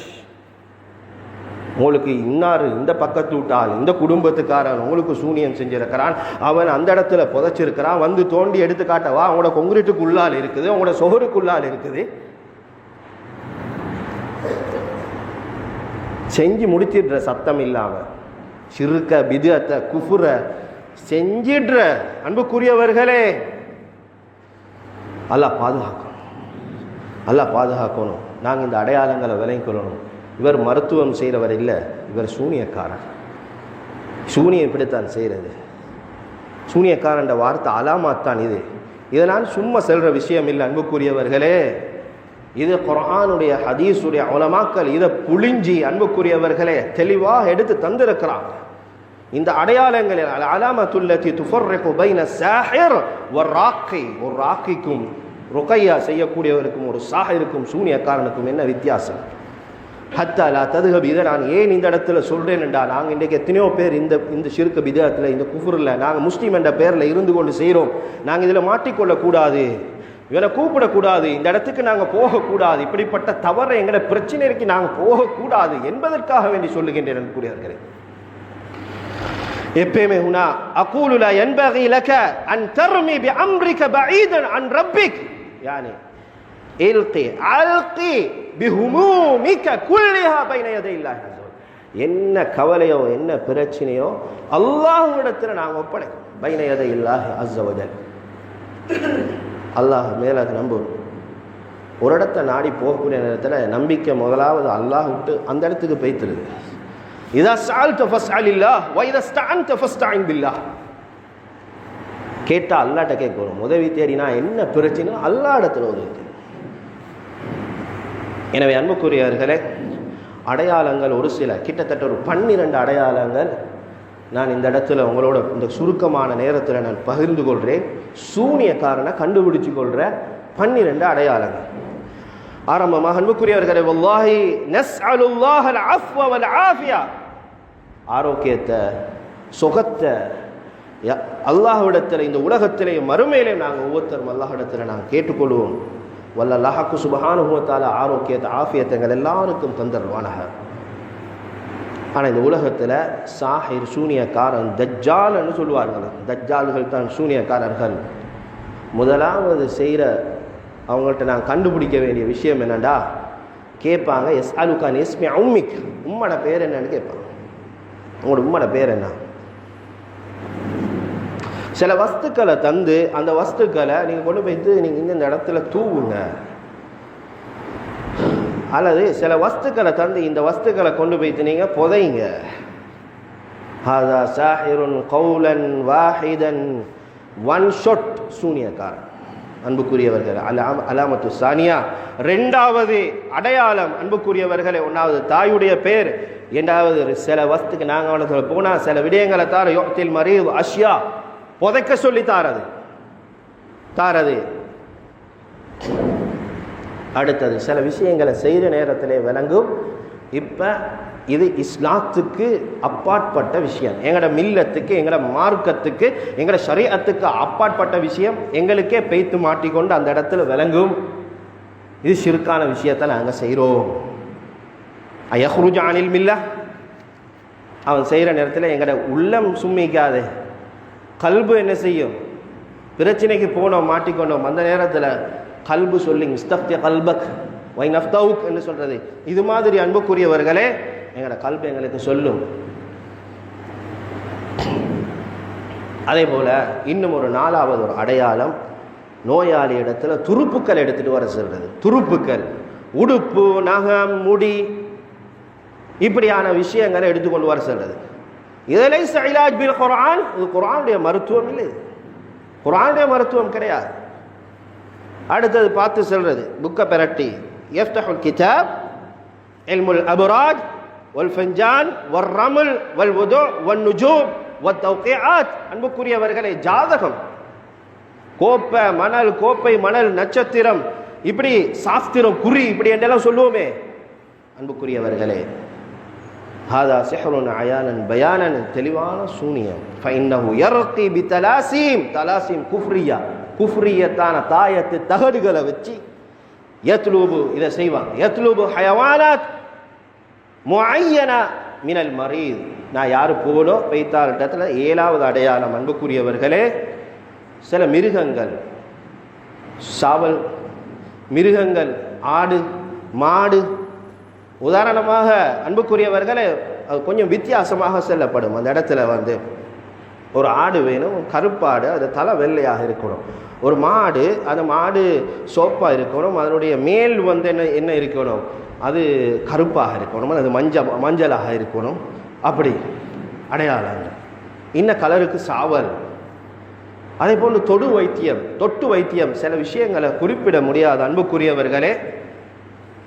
உங்களுக்கு இன்னாரு இந்த பக்கத்து விட்டால் இந்த குடும்பத்துக்காரன் உங்களுக்கு சூனியம் செஞ்சிருக்கிறான், அவன் அந்த இடத்துல புதைச்சிருக்கிறான், வந்து தோண்டி எடுத்து காட்டவா, அவங்களோட கொங்கிரீட்டுக்குள்ளால் இருக்குது, அவங்களோட சொகருக்குள்ளால் இருக்குது. செஞ்சு முடிச்சிடுற சத்தம் இல்லாம ஷிர்க பித்அத்த குஃப்ர செஞ்சிடுற. அன்புக்குரியவர்களே, அல்லாஹ் பாதுகாக்கணும், அல்லாஹ் பாதுகாக்கணும். நாங்கள் இந்த அடையாளங்களை விளங்கிக் கொள்ளணும். இவர் மருத்துவம் செய்கிறவர் இல்லை, இவர் சூனியக்காரர். சூனியம் இப்படித்தான் செய்கிறது. சூனியக்காரன் வார்த்தை அலாமாத்தான் இது. இதை நான் சும்மா செல்ற விஷயம் இல்லை அன்புக்குரியவர்களே. இது குர்ஆனுடைய ஹதீஸுடைய உலமாக்கள் இதை புளிஞ்சி அன்புக்குரியவர்களே தெளிவாக எடுத்து தந்திருக்கிறாங்க. இந்த அடையாளங்களில் அலாமத்துல்லதி துஃபர்ரிகு பைன ஸாஹிர் வர்ராக்கி, ஒரு ராக்கிக்கும் ருக்கையா செய்யக்கூடியவருக்கும் ஒரு சாஹிருக்கும் சூனியக்காரனுக்கும் என்ன வித்தியாசம்? ஹத்தா லா ததுஹப். இதை நான் ஏன் இந்த இடத்துல சொல்கிறேன் என்றால், நாங்கள் இன்றைக்கு எத்தனையோ பேர் இந்த ஷிர்க் பித்அத்தில், இந்த குஃப்ரில் நாங்கள் முஸ்லீம் என்ற பேரில் இருந்து கொண்டு செய்கிறோம். நாங்கள் இதில் மாட்டிக்கொள்ளக்கூடாது, இவனை கூப்பிடக்கூடாது, இந்த இடத்துக்கு நாங்கள் போகக்கூடாது, இப்படிப்பட்ட தவறை எங்களோட பிரச்சனைக்கு நாங்கள் போகக்கூடாது என்பதற்காக வேண்டி சொல்லுகின்றேன் கூறியார்களே. எப்பயுமே ஹுனா அகூலு லா யன்பகி லக அன் தர்மி பிஅம்ரிக பஈதன் அன் ரப்பிக், யானி இல்கி அல்கி பிஹுமூமிக குல்லிஹா பைன யதைல்லாஹி அஸ்ஸ வஜல். என்ன கவலையோ என்ன பிரச்சனையோ அல்லாஹ்விடத்தில் நாங்கள் ஒப்படைக்கணும். பைன யதைல்லாஹி அஸ்ஸ வஜல், அல்லாஹ் மேல நம்புவோம். ஒரு இடத்த நாடி போகக்கூடிய நேரத்தில் நம்பிக்கை முதலாவது அல்லாஹ் விட்டு அந்த இடத்துக்கு போய்த்துருது. இதா சஅல்த ஃபஸ்அலில்லாஹ் வ இதா ஸ்தஅன்த ஃபஸ்தஇன் பில்லாஹ். கேட்டா அல்லாஹ்ட்ட கேட்கணும். உதவி தேடினா என்ன பிரச்சனை அல்லாஹ் இடத்துல உதவி தேடி. எனவே அன்புக்குரியவர்களே, அடையாளங்கள் ஒரு சில, கிட்டத்தட்ட ஒரு 12 அடையாளங்கள் நான் இந்த இடத்துல உங்களோட இந்த சுருக்கமான நேரத்தில் நான் பகிர்ந்து கொள்கிறேன். சூனியக்காரனை கண்டுபிடிச்சு கொள்கிற 12 அடையாளங்கள். ஆரம்பமாக அன்புக்குரியவர்களே, வல்லாஹி நஸ்அலுல்லாஹல் அஃப்வ வல் ஆஃபியா, ஆரோக்கியத்தை சுகத்தை அல்லாஹ்விடத்தில் இந்த உலகத்திலே மறுமையிலே நாங்கள் ஒவ்வொருத்தரும் அல்லாஹ்விடத்தில் நாங்கள் கேட்டுக்கொள்வோம். வல்லல்லாஹு சுப்ஹானஹு வ தஆலா ஆரோக்கியத்தை ஆஃபியத்தை எங்கள் எல்லாருக்கும் தந்தருவானாக. ஆனால் இந்த உலகத்தில் சாஹிர் சூனியக்காரன் தஜ்ஜால்னு சொல்லுவார்கள். தஜ்ஜால்கள் தான் சூனியக்காரர்கள். முதலாவது செய்கிற அவங்கள்ட்ட நான் கண்டுபிடிக்க வேண்டிய விஷயம் என்னண்டா, கேட்பாங்க எஸ் அலுகான் எஸ்மி உம்மிக், உம்மோட பேர் என்னன்னு கேட்பாங்க. உங்களோட உம்மோட பேர் என்ன? சில வஸ்துக்களை தந்து அந்த வஸ்துக்களை நீங்கள் கொண்டு போய்த்து நீங்கள் இந்த இடத்துல தூவுங்க, அல்லது சில வஸ்துக்களை தந்து இந்த வஸ்துக்களை கொண்டு போய்த்து நீங்கள் புதைங்க. ஹாதா சாஹிருன் கௌலன் வாஹிதன், ஒன் ஷாட் சூனியக்காரன். அன்புக்குரியவர்கள், அலாமத்து சானியா, ரெண்டாவது அடையாளம் அன்புக்குரியவர்களே, ஒன்றாவது தாயுடைய பேர், இரண்டாவது சில வஸ்துக்கு நாங்கள் அவனை போனால் சில விடயங்களை தார யோகத்தில் மரீவ் அஷ்யா, புதைக்க சொல்லி தாரது. அடுத்தது சில விஷயங்களை செய்கிற நேரத்திலே விளங்கும். இப்போ இது இஸ்லாத்துக்கு அப்பாற்பட்ட விஷயம், எங்களோட மில்லத்துக்கு, எங்களோட மார்க்கத்துக்கு, எங்களோட ஷரீஅத்துக்கு அப்பாற்பட்ட விஷயம். எங்களுக்கே பெய்த்து மாட்டிக்கொண்டு அந்த இடத்துல விளங்கும், இது ஷிர்கான விஷயத்தை நாங்கள் செய்கிறோம். அயஹ்ருஜ் அனில் மில்லா, அவன் செய்கிற நேரத்தில் எங்களோட உள்ளம் சும்மிக்காது, கல்பு என்ன செய்யும்? பிரச்சனைக்கு போனோம், மாட்டிக்கொண்டோம், அந்த நேரத்தில் கல்பு சொல்லி இஸ்தஃப்தி கல்பக் வை நஃப்தவுக் என்று சொல்கிறது. இது மாதிரி அன்புக்குரியவர்களே எங்களோட கல்பு எங்களுக்கு சொல்லும். அதே போல் இன்னும் ஒரு நாலாவது ஒரு அடையாளம், நோயாளி இடத்துல துருப்புக்கள் எடுத்துகிட்டு வர சொல்கிறது. துருப்புக்கள், உடுப்பு, நகம், முடி, இப்படியான விஷயங்களை எடுத்துக்கொண்டு வர சொல்கிறது. இதில் இலாஜ் பில் குர்ஆன், இது குர்ஆனுடைய மருத்துவம் இல்லை, குர்ஆனுடைய மருத்துவம் கிடையாது. அடுத்தது பார்த்து சொல்கிறது, புக்கை பெரட்டி யஃப்தஹுல் கிதாப் இல்முல் அப்ராஜ் வல் ஃபஞ்சான் வல் ரமல் வல் வுது வல் நுஜூம் வத் தௌகிஆத். அன்புக்குரியவர்களே, ஜாதகம், கோப்பை மணல், கோப்பை மணல், நட்சத்திரம், இப்படி சாஸ்திரம், குறி, இப்படி என்றெல்லாம் சொல்லுவோமே அன்புக்குரியவர்களே, ஹாதா சிஹ்ருன் அயானன் பயானன், தெளிவான சூனியம். ஃபஇன்னஹு யர்கி பிதலாசீம், தலாசீம் குஃப்ரியா, குஃப்ரியத்தான தாயத்து தகடுகளை வச்சு யத்லூபு, இதை செய்வாங்க. யத்லூபு ஹயவானாத் முஅய்யனா மினல் மரீத். நான் யாரு போனோ பெய்தாரிடத்தில் ஏழாவது அடையாளம் அன்புக்குரியவர்களே, சில மிருகங்கள், சாவல் மிருகங்கள், ஆடு, மாடு, உதாரணமாக அன்புக்குரியவர்களே அது கொஞ்சம் வித்தியாசமாக செல்லப்படும். அந்த இடத்துல ஒரு ஆடு வேணும், கருப்பாடு, அது தலை வெள்ளையாக இருக்கணும். ஒரு மாடு, அந்த மாடு சோப்பாக இருக்கணும், அதனுடைய மேல் என்ன இருக்கணும், அது கருப்பாக இருக்கணும், அது மஞ்சளாக இருக்கணும். அப்படி அடையாளங்கள். இன்ன கலருக்கு சாவல். அதே போன்று தொட்டு வைத்தியம், சில விஷயங்களை குறிப்பிட முடியாத அன்புக்குரியவர்களே,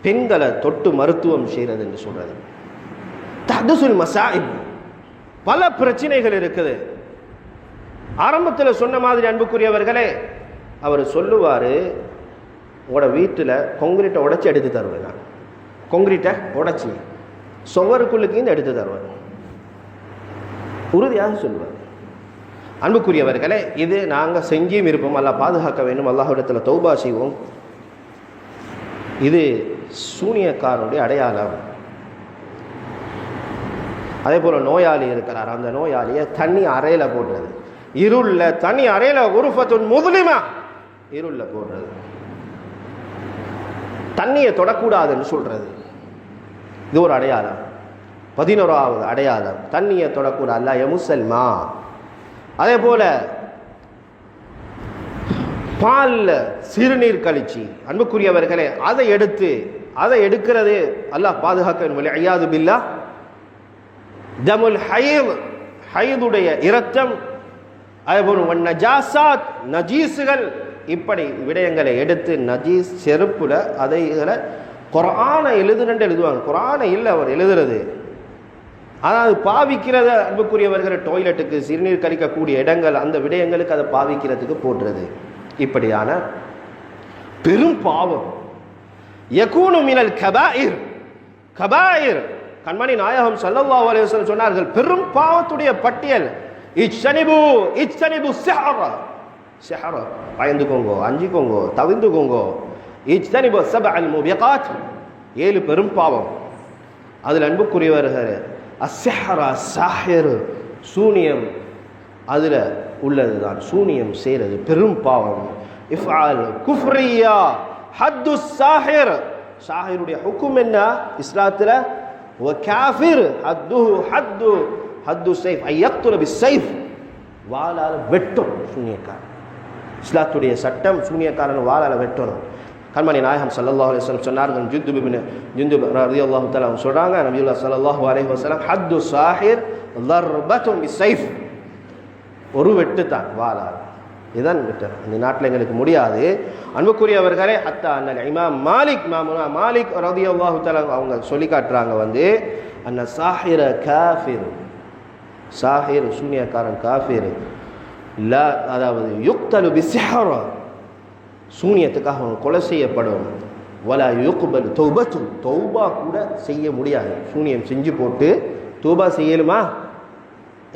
பெண்களை தொட்டு மருத்துவம் செய்கிறது என்று சொல்றது. தஹதுசுல் மசாயிப், பல பிரச்சனைகள் இருக்குது. ஆரம்பத்தில் சொன்ன மாதிரி அன்புக்குரியவர்களே, அவர் சொல்லுவார், உங்களோட வீட்டில் கொங்கிரீட்டை உடைச்சி எடுத்து தருவேன், நான் கொங்கிரீட்டை உடைச்சி சுவருக்குள்ளுக்கு எடுத்து தருவேன், உறுதியாக சொல்லுவார். அன்புக்குரியவர்களே, இது நாங்கள் செஞ்சியும் இருப்போம், அல்லாஹ் பாதுகாக்க வேண்டும், அல்லாஹ்விடத்தில் தௌபா செய்வோம். இது சூனியக்காரனுடைய அடையாளம். அதே போல் நோயாளி இருக்கிறார், அந்த நோயாளியை தண்ணி அறையில் போடுறது, இருள தனி அறையில குருஃபத்துன் முஸ்லிமா, இருள போடுறது, தண்ணியை தொடக்கூடாதுன்னு சொல்றது, இது ஒரு அடையாளம். 11வது அடையாளம், தண்ணியை தொடக்கூடாது, அல்ல எமுசல்மா. அதே போல பால்ல சிறுநீர் கழிச்சு அன்புக்குரியவர்களே, அதை எடுக்கிறது அல்லாஹ் பாதுகாக்க. ஐயாது பில்லா தமுல் ஹைதுடைய இரத்தம், அதேபோல் நஜாசாத், நஜீஸுகள், இப்படி விடயங்களை எடுத்து நஜீஸ் செருப்புல அதைகளை குர்ஆனை எழுதுவாங்க. குர்ஆனை இல்லை அவர் எழுதுறது, அதாவது பாவிக்கிறத அன்புக்குரியவர்கள் டாய்லெட்டுக்கு, சிறுநீர் கழிக்கக்கூடிய இடங்கள், அந்த விடயங்களுக்கு அதை பாவிக்கிறதுக்கு போடுறது. இப்படியான பெரும் பாவம். யகூனு மினல் கபாயிர், கபாயிர், கண்மணி நாயகம் ஸல்லல்லாஹு அலைஹி வஸல்லம் சொன்னார்கள், பெரும் பாவத்துடைய பட்டியல். இஜ்தனிபு ஸஹர, ஸஹர பயந்துக்கோங்கோ, அஞ்சிக்கோங்கோ, தவிந்துக்கோங்கோ. இஜ்தனிபு ஸபஅல் முபிகாத், 7 பெரும் பாவம். அதில் அன்புக்குரியவர்கள் அஸ்ஸஹரா சாஹிர், சூனியம், அதில் உள்ளது தான் சூனியம் செய்கிறது பெரும் பாவம். இஃப்ஆல் குஃப்ரியா ஹத்து சாஹிர், சாஹிருடைய ஹுக்கும் என்ன இஸ்லாத்துல? வ காஃபிர் ஹத்துஹு ஹத்து ஸைஃப் ஐ யக்துல பிஸ்ஸைஃப், வாளால வெட்டும் சூனியக்காரன். இஸ்லாத்துடைய சட்டம் சூனியக்காரன் வாளால வெட்டணும். கண்மணி நாயகம் ஸல்லல்லாஹு அலைஹி வஸல்லம் சொன்னார்கள், ஜுந்துப் ரலியல்லாஹு தஆலா சொல்றாங்க, நபியுல்லாஹ் ஸல்லல்லாஹு அலைஹி வஸல்லம் ஹத்து சாஹிர் ضربة بالسيف, ஒரு வெட்டு தான் வாளால். இதுதான் வெட்டு. இந்த நாட்டில் எங்களுக்கு முடியாது. அன்புக்குரியவர்களே, ஹத்தா அண்ணல் இமாம் மாலிக் ரலியல்லாஹு தஆலா அவங்க சொல்லி காட்டுறாங்க அன்ன சாஹிர காஃபிர், சாஹிர் சூனியக்காரன் காஃபிர், லா அதாவது யுக்தலு பிஸ்ஸிஹர், சூனியத்துக்காக அவன் கொலை செய்யப்படும். வலா யுக்பல் தௌபத்து, தௌபா கூட செய்ய முடியாது. சூனியம் செஞ்சு போட்டு தௌபா செய்யலுமா?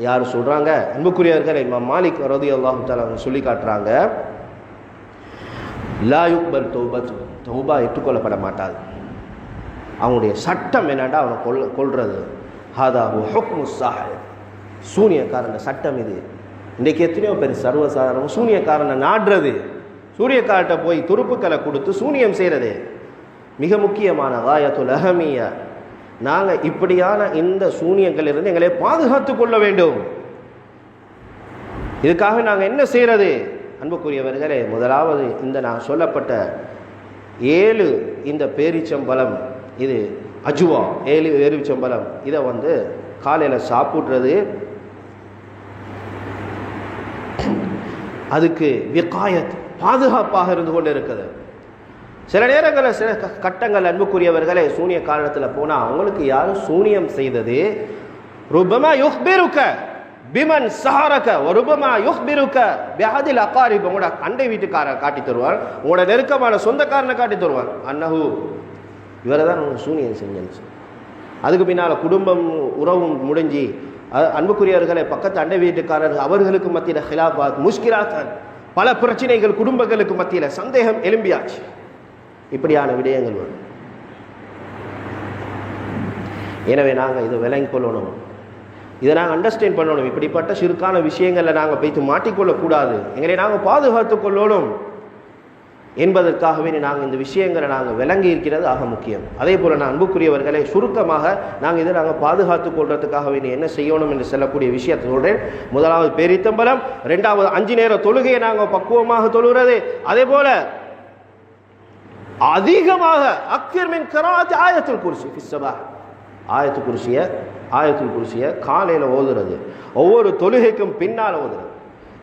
யார் சொல்றாங்க? அன்புக்குரியவர்கள் இமாம் மாலிக் ரலியல்லாஹு தஆலா சொல்லி காட்டுறாங்க, லா யுக்பல் தௌபத்து, தௌபா ஏற்றுக்கொள்ளப்பட மாட்டாது. அவனுடைய சட்டம் என்னடா அவனை கொல்றது. ஹாதா ஹுக்மு சாஹிர், சூனியக்காரன் சட்டம் இது. இன்றைக்கு எத்தனையோ பேர் சர்வசாதாரணம் சூனியக்காரனை நாடுறது, சூரியக்கார்ட்ட போய் துருப்புக்களை கொடுத்து சூனியம் செய்கிறது. மிக முக்கியமான காயத்துல் அஹமியா, நாங்கள் இப்படியான இந்த சூனியங்களிலிருந்து எங்களை பாதுகாத்து கொள்ள வேண்டும். இதுக்காக நாங்கள் என்ன செய்கிறது? அன்புக்குரியவர்களே, முதலாவது இந்த நான் சொல்லப்பட்ட 7 இந்த பேரிச்சம்பழம், இது அஜுவா 7 பேரிச்சம்பழம், இதை காலையில் சாப்பிட்றது. அதுக்கு விகாயத், பாதுகாப்பாக இருந்து கொண்டு இருக்குது. சில நேரங்களில் சில கட்டங்கள் அன்புக்குரியவர்களே, சூனிய காரணத்தில் போனால் அவங்களுக்கு யாரும் சூனியம் செய்தது, ருபமா யுஹ்பிருக்க பிமன் சஹரக வருபமா யுஹ்பிருக்க பிஹதில் அகாரிப், உங்களோட அண்டை வீட்டுக்காரர் காட்டி தருவார், உங்களோட நெருக்கமான சொந்தக்காரனை காட்டி தருவார், அன்னஹு இவரை தான் அவங்க சூனியம் செஞ்சு. அதுக்கு பின்னால் குடும்பம் உறவும் முடிஞ்சு அன்புக்குரியவர்களை பக்கத்து அண்டை வீட்டுக்காரர்கள் அவர்களுக்கு மத்தியில் ஹிலாஃபாத் முஷ்கிலாத், பல பிரச்சனைகள் குடும்பங்களுக்கு மத்தியில் சந்தேகம் எழும்பியாச்சு. இப்படியான விடயங்கள் வரும். எனவே நாங்கள் இதை விளங்கி கொள்ளணும், இதை நாங்கள் அண்டர்ஸ்டாண்ட் பண்ணணும். இப்படிப்பட்ட சிறுக்கான விஷயங்களில் நாங்கள் போய்த்து மாட்டிக்கொள்ளக்கூடாது, எங்களை நாங்கள் பாதுகாத்து கொள்ளணும் என்பதற்காகவே நாங்கள் இந்த விஷயங்களை நாங்கள் விளங்கி இருக்கிறது ஆக முக்கியம். அதே போல் நான் அன்புக்குரியவர்களை சுருக்கமாக நாங்கள் இதை நாங்கள் பாதுகாத்து கொள்றதுக்காகவே என்ன செய்யணும் என்று சொல்லக்கூடிய விஷயத்தை சொல்கிறேன். முதலாவது பேரித்தம்பலம், 2வது 5 நேர தொழுகையை நாங்கள் பக்குவமாக தொழுகிறது. அதே போல் அதிகமாக அக்ஸர் மின் கிராஅத் ஆயத்துல் குர்சி ஃபி ஸபாஹ், ஆயத்துல் குர்சியை காலையில் ஓதுறது, ஒவ்வொரு தொழுகைக்கும் பின்னால் ஓதுறது.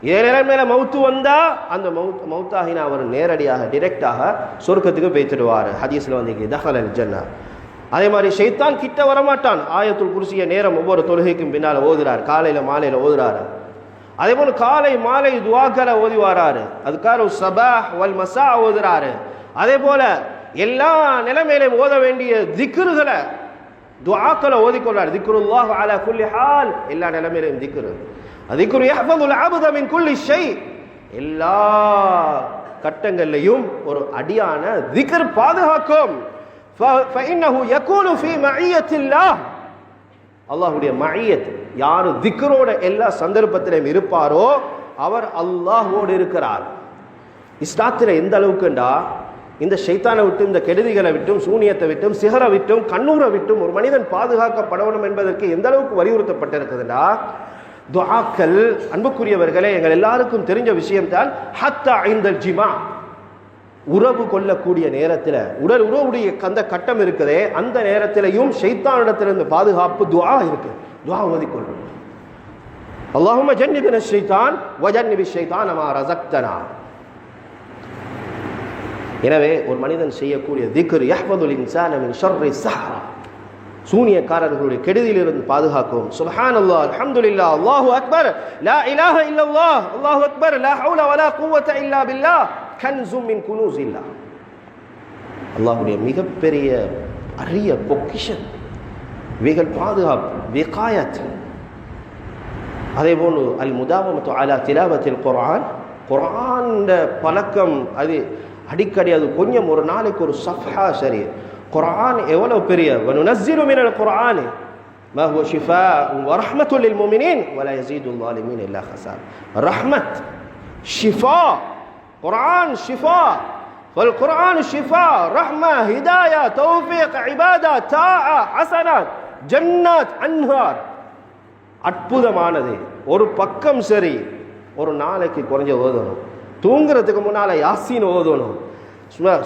இதே நிலைமையில மௌத்து வந்தா அந்த மௌத்தாகினா அவர் நேரடியாக டிரெக்டாக சொர்க்கத்துக்கு போய்த்துடுவார். ஹதீஸ்ல தஹலல் ஜன்னா. அதே மாதிரி ஷைத்தான் கிட்ட வரமாட்டான். ஆயத்துல் குர்சியை நேரம் ஒவ்வொரு தொழுகைக்கும் பின்னால் ஓதுறார், காலையில மாலையில ஓதுறாரு. அதே போல காலை மாலை துஆக்களை ஓதி வராரு, அதுக்காக சபாஹ் வல் மஸா ஓதுறாரு. அதே போல எல்லா நிலைமையிலும் ஓத வேண்டிய திக்ருகளை துஆக்களை ஓதிக்கொள்றார். திக்ருல்லாஹ் அலா குல்லி ஹால், எல்லா நிலைமையிலும் திக்ரு. திக்ரு யஹ்ஃபதுல் அப்த மின் குல்லி ஷை, எல்லா கட்டங்கள்லையும் ஒரு அடியான திக்ர் பாதுகாக்கும். ஃபஇன்னஹு யகூனு ஃபீ மஇயத்தில்லாஹ், அல்லாஹ்வுடைய மஇயத், யார் திக்ரோட எல்லா சந்தர்ப்பத்திலும் இருப்பாரோ அவர் அல்லாஹ்வோடு இருக்கிறார். இஸ்லாத்தில் எந்த அளவுக்குண்டா இந்த ஷைத்தானை விட்டும் இந்த கெடுதிகளை விட்டும் சூனியத்தை விட்டும் சிகரை விட்டும் கண்ணூரை விட்டும் ஒரு மனிதன் பாதுகாக்கப்படணும் என்பதற்கு எந்த அளவுக்கு வலியுறுத்தப்பட்டிருக்குதுண்டா துஆக்கள். அன்புக்குரியவர்களே, எங்கள் எல்லாருக்கும் தெரிஞ்ச விஷயம்தான் ஹத்தா இந்தல் ஜிமா, உறவு கொள்ளக்கூடிய நேரத்தில் உறவுடைய அந்த கட்டம் இருக்குதே அந்த நேரத்திலையும் ஷைத்தானிடத்திலிருந்து பாதுகாப்பு துஆ இருக்கு. துஆ ஓதிக்கொள்ளும். அல்லாஹும்ம ஜன்னிபின ஷைத்தான் வஜன்னிபி ஷைத்தான் மா ரஸக்தனா. எனவே ஒரு மனிதன் செய்யக்கூடிய திக்ர் யஹ்ஃபதுல் இன்சான மின் ஷர்ரி ஸஹரா, சூனியக்காரர்களுடைய கெடுதியிலிருந்து பாதுகாக்கும். சுப்ஹானல்லாஹ், அல்ஹம்துலில்லாஹ், அல்லாஹு அக்பர், லா இலாஹ இல்லல்லாஹ், அல்லாஹு அக்பர், லா ஹவுல வலா குவத இல்லா பில்லாஹ், கன்ஸும் மின் குனூஸில்லாஹ். அல்லாஹ்வுடைய மிகப்பெரிய அரிய பொக்கிஷன், இவைகள் பாதுகாப்பு, விகாயத். அதே போன்று அல் முதாவமத்து அலா திலாவத்தில் குர்ஆன், குர்ஆன் பழக்கம், அது அடிக்கடி, அது கொஞ்சம் ஒரு நாளைக்கு ஒரு சஃப்ஹா. சரி, குர்ஆன் எவ்வளவு பெரிய, வனுனஸ்ஸிலு மினல் குர்ஆன் மா ஹுவ ஷிஃபாஉ வ ரஹ்மத்துல் லில் முஃமினீன் வ லா யஸீதுல் ஸாலிமீன இல்லா ஹஸார். ரஹ்மத், ஷிஃபா, குர்ஆன் ஷிஃபா, வல் குர்ஆன் ஷிஃபா, ரஹ்மா, ஹிதாயா, தௌஃபீக், இபாதா, தாஆ, ஹஸனாத், ஜன்னத், அன்ஹார். அற்புதமானது. ஒரு பக்கம் சரி ஒரு நாளைக்கு குறைஞ்ச ஓதணும். தூங்குறதுக்கு முன்னால யாசீன் ஓதணும்,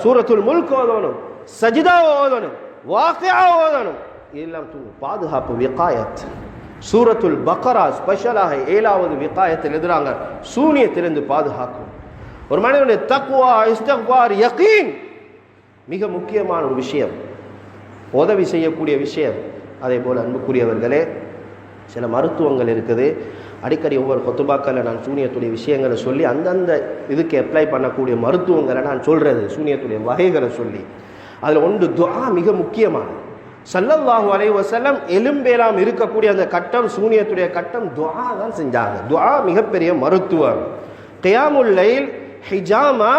சூரத்துல் முல்க் ஓதணும், சஜிதா ஓதணும், வாக்கியா ஓதணும். எல்லாம் பாதுகாப்பு, விகாயத். சூரத்துல் பக்ரா ஸ்பெஷலாக 7வது விகாயத்தில் எதிராங்க சூனியத்திலிருந்து பாதுகாக்கும். ஒரு மனிதனுடைய தக்வா, இஸ்திக்பார், யகீன் மிக முக்கியமான ஒரு விஷயம், உதவி செய்யக்கூடிய விஷயம். அதே போல் அன்புக்குரியவர்களே, சில மருத்துவங்கள் இருக்குது. அடிக்கடி ஒவ்வொரு கொத்துபாக்களில் நான் சூனியத்துடைய விஷயங்களை சொல்லி அந்தந்த இதுக்கு அப்ளை பண்ணக்கூடிய மருத்துவங்களை நான் சொல்கிறது, சூனியத்துடைய வகைகளை சொல்லி. அதில் ஒன்று துஆ மிக முக்கியமானது. ஸல்லல்லாஹு அலைஹி வஸல்லம் எலும்பேலாம் இருக்கக்கூடிய அந்த கட்டம், சூனியத்துடைய கட்டம், துஆ தான் செஞ்சாங்க. துஆ மிகப்பெரிய மருத்துவம். கியாமுல் லைல், ஹிஜாமா,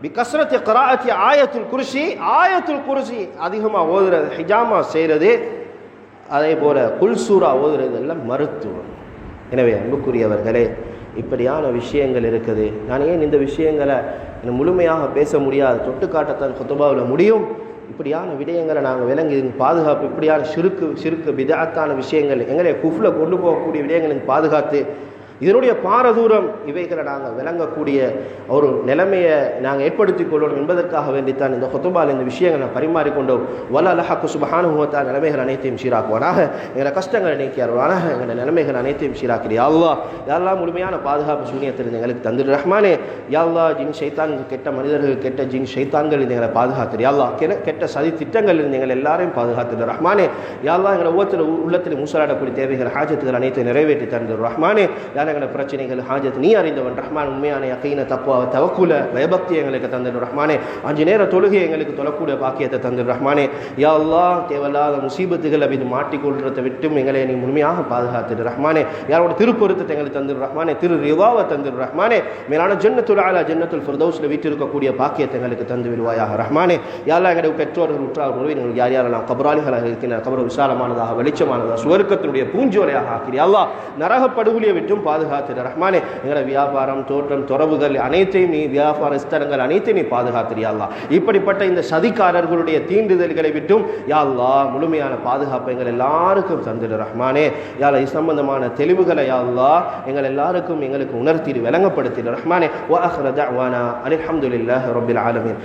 பிகஸ்ரத்தி கிராஅத்தி ஆயத்துல் குர்சி, ஆயத்துல் குர்சி அதிகமாக ஓதுறது, ஹிஜாமா செய்கிறது, அதே போல் குல் சூரா ஓதுறது எல்லாம் மருத்துவம். எனவே அன்புக்குரியவர்களே, இப்படியான விஷயங்கள் இருக்குது. நான் ஏன் இந்த விஷயங்களை முழுமையாக பேச முடியாது, தொட்டுக்காட்டத்தான் குத்துபாவில் முடியும். இப்படியான விடயங்களை நாங்கள் விளங்கி பாதுகாப்பு, இப்படியான சிறுக்கு பிதாத்தான விஷயங்கள், எங்களை குஃப்ல கொண்டு போகக்கூடிய விடயங்களை பாதுகாத்து இதனுடைய பாரதூரம் இவைகளை நாங்கள் விளங்கக்கூடிய ஒரு நிலைமையை நாங்கள் ஏற்படுத்தி கொள்ளணும் என்பதற்காக வேண்டித்தான் இந்த குத்துபால் இந்த விஷயங்களை பரிமாறிக்கொண்டோம். வல்ல அல்லாஹ் சுப்ஹானஹு வ தஆலா நிலைமைகள் அனைத்தையும் சீராக்குவானாக, எங்களை கஷ்டங்களை நீக்கியாருவானாக, எங்களை நிலைமைகள் அனைத்தையும் சீராக்கிறியா அல்லாஹ். யா அல்லாஹ் முழுமையான பாதுகாப்பு சூனியத்திலிருந்து எங்களுக்கு தந்துடு ரஹ்மானே. யா அல்லாஹ் ஜின் ஷைத்தான், கெட்ட மனிதர்கள், கெட்ட ஜின் ஷைத்தான்கள் இருந்து எங்களை பாதுகாத்துரு யா அல்லாஹ். கெட்ட சதி திட்டங்கள் இருந்து எங்களை எல்லாரையும் பாதுகாத்துடு ரஹ்மானே. யா அல்லாஹ் எங்களை ஒவ்வொருத்தர் உள்ளத்தில் மூசலாடக்கூடிய தேவைகள், ஹாஜத்துகள் அனைத்தையும் நிறைவேற்றி தந்துடு ரஹ்மானே. எங்களை பிரச்சனைகள், ஹாஜத் நீ அறிந்தவன் ரஹ்மான். உண்மையான யகீன, தக்வாவை, தவக்குல, பயபக்தி எங்களுக்கு தந்துடு ரஹ்மானே. 5 நேர தொழுகை எங்களுக்கு தொழக்கூடிய பாக்கியத்தை தந்துடு ரஹ்மானே. யா அல்லாஹ் தேவையில்லாத முசீபத்துகள் அப்படி மாட்டிக்கொள்றதை விட்டும் எங்களை நீ முழுமையாக பாதுகாத்துடு ரஹ்மானே. யாரோட திருப்பொருத்தத்தை எங்களுக்கு தந்துடு ரஹ்மானே, திரு ரிவாவை தந்துடு ரஹ்மானே. மேலான ஜன்னத்துல் ஆலா, ஜன்னத்துல் ஃபிர்தௌஸ்ல வீட்டிருக்கக்கூடிய பாக்கியத்தை எங்களுக்கு தந்து விடுவாயாக ரஹ்மானே. யா அல்லாஹ் எங்களுடைய பெற்றோர்கள், உற்றார் உறவினர்கள் யார் யாரெல்லாம் கபராளிகளாக இருக்கின்ற கபர் விசாலமானதாக, வெளிச்சமானதாக, சுவர்க்கத்தினுடைய பூஞ்சோலையாக ஆக்கிறீ அல்லாஹ். நரகப்படுகொலியை விட்டும் பாதுகாத்து ரஹ்மானே. எங்களை வியாபாரம், தோற்றம், துறவுகள் அனைத்தையும் நீ, வியாபார ஸ்தலங்கள் அனைத்தையும் நீ பாதுகாத்துறியா அல்லாஹ். இப்படிப்பட்ட இந்த சதிக்காரர்களுடைய தீண்டுதல்களை விட்டும் யா அல்லாஹ் முழுமையான பாதுகாப்பு எங்கள் எல்லாருக்கும் தந்துடு ரஹ்மானே. யா அல்லாஹ் இது சம்பந்தமான தெளிவுகளை யா அல்லாஹ் எங்கள் எல்லாருக்கும் எங்களுக்கு உணர்த்தி விளங்கப்படுத்திடு ரஹ்மானே. வ ஆகிரு தஅவானா அல்ஹம்துலில்லாஹி ரப்பில் ஆலமீன்.